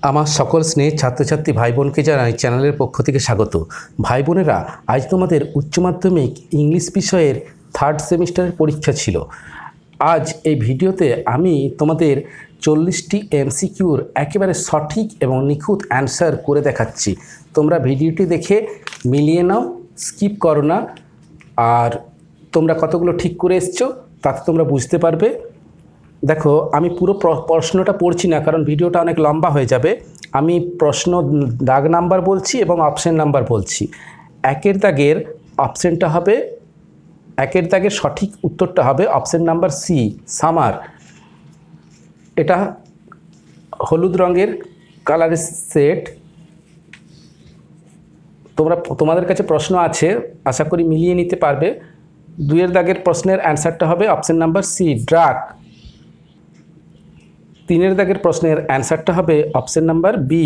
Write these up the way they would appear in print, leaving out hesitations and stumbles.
আমার সকল স্নেহের ছাত্রছাত্রী ভাই বোনকে জানাই চ্যানেলের পক্ষ থেকে স্বাগত। ভাই বোনেরা, আজ তোমাদের উচ্চ মাধ্যমিক ইংলিশ বিষয়ের থার্ড সেমিস্টারের পরীক্ষা ছিল। আজ এই ভিডিওতে আমি তোমাদের 40টি এমসিকিউর একেবারে সঠিক এবং নিখুঁত অ্যান্সার করে দেখাচ্ছি। তোমরা ভিডিওটি দেখে মিলিয়ে নাও, স্কিপ করো না। আর তোমরা কতগুলো ঠিক করে এসছো তাতে তোমরা বুঝতে পারবে। দেখো, আমি পুরো প্রশ্নটা পড়ছি না, কারণ ভিডিওটা অনেক লম্বা হয়ে যাবে। আমি প্রশ্ন দাগ নাম্বার বলছি এবং অপশন নাম্বার বলছি। একের দাগের অপশনটা হবে, একের দাগের সঠিক উত্তরটা হবে অপশন নাম্বার সি, সামার। এটা হলুদ রঙের কালারের সেট। তোমাদের কাছে প্রশ্ন আছে, আশা করি মিলিয়ে নিতে পারবে। দুইয়ের দাগের প্রশ্নের অ্যান্সারটা হবে অপশন নাম্বার সি, ড্রাগ। তিনের দাগের প্রশ্নের অ্যান্সারটা হবে অপশন নাম্বার বি।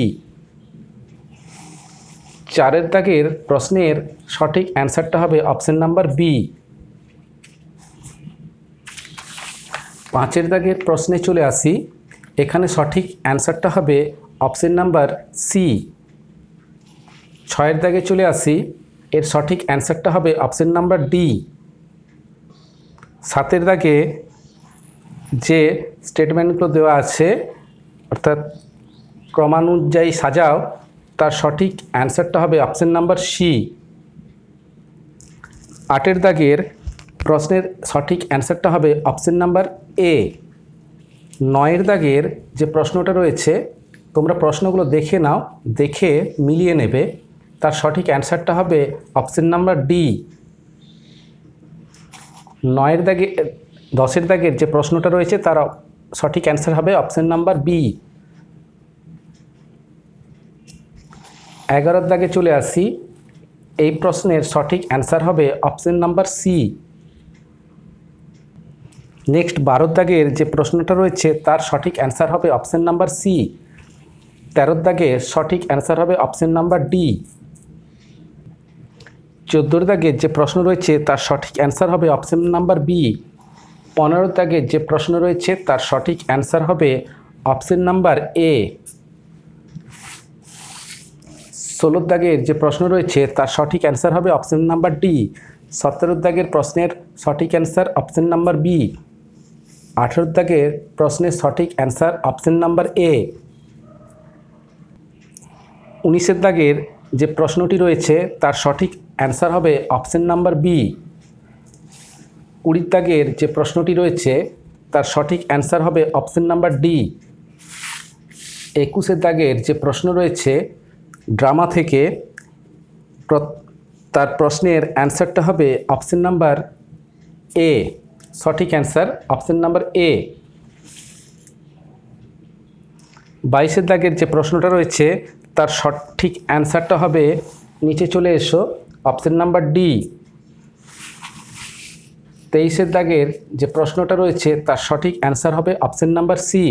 চারের দাগের প্রশ্নের সঠিক অ্যান্সারটা হবে অপশন নাম্বার বি। পাঁচের দাগের প্রশ্নে চলে আসি, এখানে সঠিক অ্যান্সারটা হবে অপশন নাম্বার সি। ছয়ের দাগে চলে আসি, এর সঠিক অ্যান্সারটা হবে অপশন নাম্বার ডি। সাতের দাগে যে স্টেটমেন্টগুলো দেওয়া আছে, অর্থাৎ ক্রমানুযায়ী সাজাও, তার সঠিক অ্যান্সারটা হবে অপশন নাম্বার সি। আটের দাগের প্রশ্নের সঠিক অ্যান্সারটা হবে অপশন নাম্বার এ। নয়ের দাগের যে প্রশ্নটা রয়েছে, তোমরা প্রশ্নগুলো দেখে নাও, দেখে মিলিয়ে নেবে। তার সঠিক অ্যান্সারটা হবে অপশন নাম্বার ডি। নয়ের দাগে 10এর দাগের যে প্রশ্নটা রয়েছে, তার সঠিক অ্যান্সার হবে অপশন নাম্বার বি। 11এর দাগে চলে আসি, এই প্রশ্নের সঠিক অ্যান্সার হবে অপশন নাম্বার সি। নেক্সট 12এর দাগের যে প্রশ্নটা রয়েছে, তার সঠিক অ্যান্সার হবে অপশন নাম্বার সি। 13এর দাগে সঠিক অ্যান্সার হবে অপশন নাম্বার ডি। 14এর দাগের যে প্রশ্ন রয়েছে, তার সঠিক অ্যান্সার হবে অপশন নাম্বার বি। 15এর দাগের যে প্রশ্ন রয়েছে, তার সঠিক অ্যান্সার হবে অপশন নাম্বার এ। 16এর দাগের যে প্রশ্ন রয়েছে, তার সঠিক অ্যান্সার হবে অপশন নাম্বার ডি। 17এর দাগের প্রশ্নের সঠিক অ্যান্সার অপশন নাম্বার বি। 18এর দাগের প্রশ্নের সঠিক অ্যান্সার অপশন নাম্বার এ। 19এর দাগের যে প্রশ্নটি রয়েছে, তার সঠিক অ্যান্সার হবে অপশন নাম্বার বি। 20এর দাগের যে প্রশ্নটি রয়েছে, তার সঠিক অ্যান্সার হবে অপশন নাম্বার ডি। 21এর দাগের যে প্রশ্ন রয়েছে ড্রামা থেকে, তার প্রশ্নের অ্যান্সারটা হবে অপশন নাম্বার এ। সঠিক অ্যান্সার অপশন নাম্বার এ। 22এর দাগের যে প্রশ্নটা রয়েছে, তার সঠিক অ্যান্সারটা হবে, নিচে চলে এসো, অপশন নাম্বার ডি। 23এর দাগের যে প্রশ্নটা রয়েছে, তার সঠিক অ্যান্সার হবে অপশন নাম্বার সি।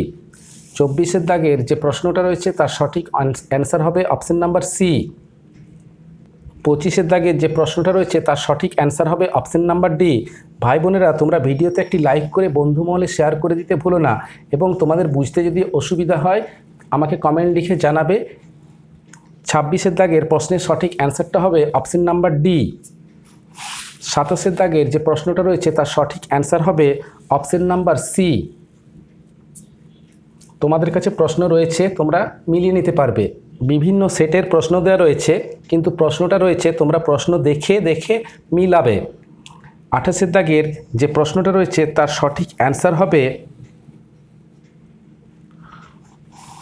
24এর দাগের যে প্রশ্নটা রয়েছে, তার সঠিক অ্যান্সার হবে অপশন নাম্বার সি। 25এর দাগের যে প্রশ্নটা রয়েছে, তার সঠিক অ্যান্সার হবে অপশন নাম্বার ডি। ভাই বোনেরা, তোমরা ভিডিওতে একটি লাইক করে বন্ধু মহলে শেয়ার করে দিতে ভুলো না, এবং তোমাদের বুঝতে যদি অসুবিধা হয় আমাকে কমেন্ট লিখে জানাবে। 26এর দাগের প্রশ্নের সঠিক অ্যান্সারটা হবে অপশন নাম্বার ডি। 27এর দাগের যে প্রশ্নটা রয়েছে, তার সঠিক অ্যান্সার হবে অপশন নাম্বার সি। তোমাদের কাছে প্রশ্ন রয়েছে, তোমরা মিলিয়ে নিতে পারবে। বিভিন্ন সেটের প্রশ্ন দেওয়া রয়েছে, কিন্তু প্রশ্নটা রয়েছে তোমরা প্রশ্ন দেখে দেখে মিলাবে। 28এর দাগের যে প্রশ্নটা রয়েছে, তার সঠিক অ্যান্সার হবে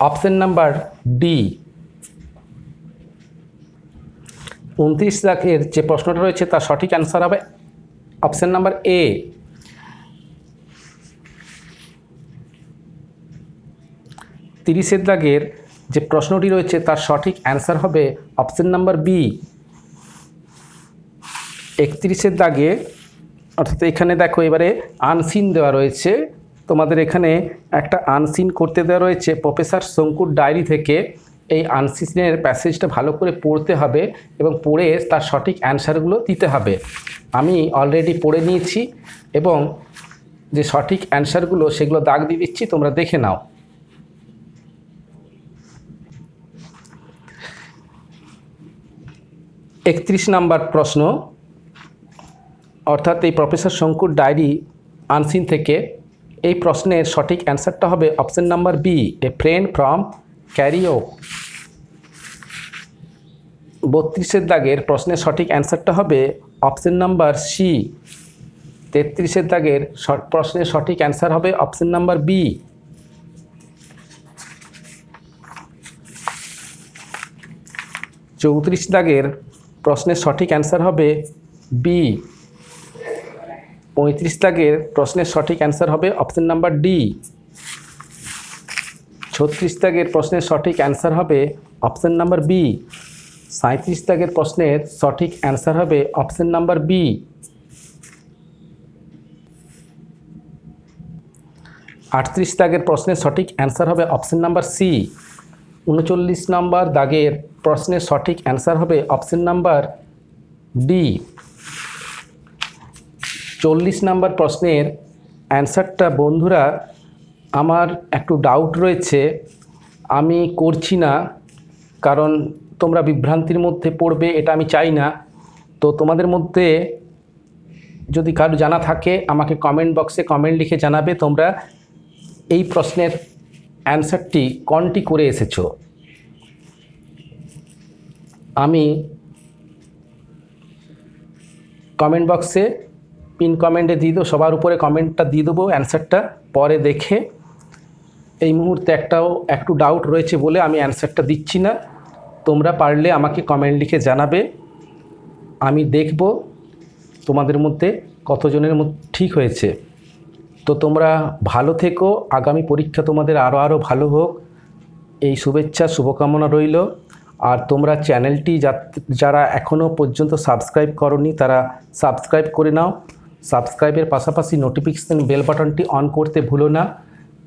অপশন নাম্বার ডি। 29 দাগের যে প্রশ্নটা রয়েছে, তার সঠিক অ্যান্সার হবে অপশন নাম্বার এ। 30এর দাগের যে প্রশ্নটি রয়েছে, তার সঠিক অ্যান্সার হবে অপশন নাম্বার বি। 31এর দাগে, অর্থাৎ এখানে দেখো এবারে আনসিন দেওয়া রয়েছে, তোমাদের এখানে একটা আনসিন করতে দেওয়া রয়েছে প্রফেসর শঙ্কুর ডায়েরি থেকে। এই আনসিনের প্যাসেজটা ভালো করে পড়তে হবে এবং পড়ে তার সঠিক অ্যান্সারগুলো দিতে হবে। আমি অলরেডি পড়ে নিয়েছি এবং যে সঠিক অ্যান্সারগুলো সেগুলো দাগ দিয়ে দিচ্ছি, তোমরা দেখে নাও। 31 নম্বর প্রশ্ন, অর্থাৎ এই প্রফেসর শঙ্কুর ডায়েরি আনসিন থেকে। এই প্রশ্নের সঠিক অ্যান্সারটা হবে option number B, a friend from Cairo. 32 দাগের প্রশ্নের সঠিক অ্যান্সারটা হবে অপশন নাম্বার সি। 33 দাগের প্রশ্নের সঠিক অ্যান্সার হবে অপশন নাম্বার বি। 34 দাগের প্রশ্নের সঠিক অ্যান্সার হবে বি। 35 দাগের প্রশ্নের সঠিক অ্যান্সার হবে অপশন নাম্বার ডি। 36 দাগের প্রশ্নের সঠিক অ্যান্সার হবে অপশন নাম্বার বি। 37 দাগের প্রশ্নের সঠিক অ্যান্সার হবে অপশন নাম্বার বি। 38 দাগের প্রশ্নের সঠিক অ্যান্সার হবে অপশন নাম্বার সি। 39 নম্বর দাগের প্রশ্নের সঠিক অ্যান্সার হবে অপশন নাম্বার ডি। 40 নম্বর প্রশ্নের অ্যান্সারটা বন্ধুরা আমার একটু ডাউট রয়েছে, আমি করছি না, কারণ তোমরা বিভ্রান্তির মধ্যে পড়বে এটা আমি চাই না। তো তোমাদের মধ্যে যদি কারো জানা থাকে আমাকে কমেন্ট বক্সে কমেন্ট লিখে জানাবে তোমরা এই প্রশ্নের অ্যান্সারটি কোনটি করে এসেছো। আমি কমেন্ট বক্সে পিন কমেন্টে দিয়ে দেবো, সবার উপরে কমেন্টটা দিয়ে দেবো অ্যান্সারটা, পরে দেখে। এই মুহূর্তে একটু ডাউট রয়েছে বলে আমি অ্যান্সারটা দিচ্ছি না। তোমরা পারলে আমাকে কমেন্ট লিখে জানাবে, আমি দেখব তোমাদের মধ্যে কতজনের মধ্যে ঠিক হয়েছে। তো তোমরা ভালো থেকো, আগামী পরীক্ষা তোমাদের আরও ভালো হোক, এই শুভেচ্ছা শুভকামনা রইল। আর তোমরা চ্যানেলটি যারা এখনও পর্যন্ত সাবস্ক্রাইব করোনি তারা সাবস্ক্রাইব করে নাও। সাবস্ক্রাইবের পাশাপাশি নোটিফিকেশান বেল বাটনটি অন করতে ভুলো না,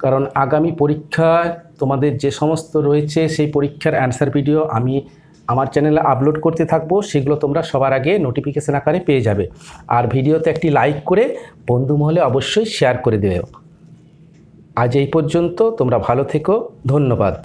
কারণ আগামী পরীক্ষায় তোমাদের যে সমস্ত রয়েছে সেই পরীক্ষার অ্যান্সার ভিডিও আমি আমার চ্যানেলে আপলোড করতে থাকবো, সেগুলো তোমরা সবার আগে নোটিফিকেশান আকারে পেয়ে যাবে। আর ভিডিওতে একটি লাইক করে বন্ধু মহলে অবশ্যই শেয়ার করে দেবে। আজ এই পর্যন্ত, তোমরা ভালো থেকো, ধন্যবাদ।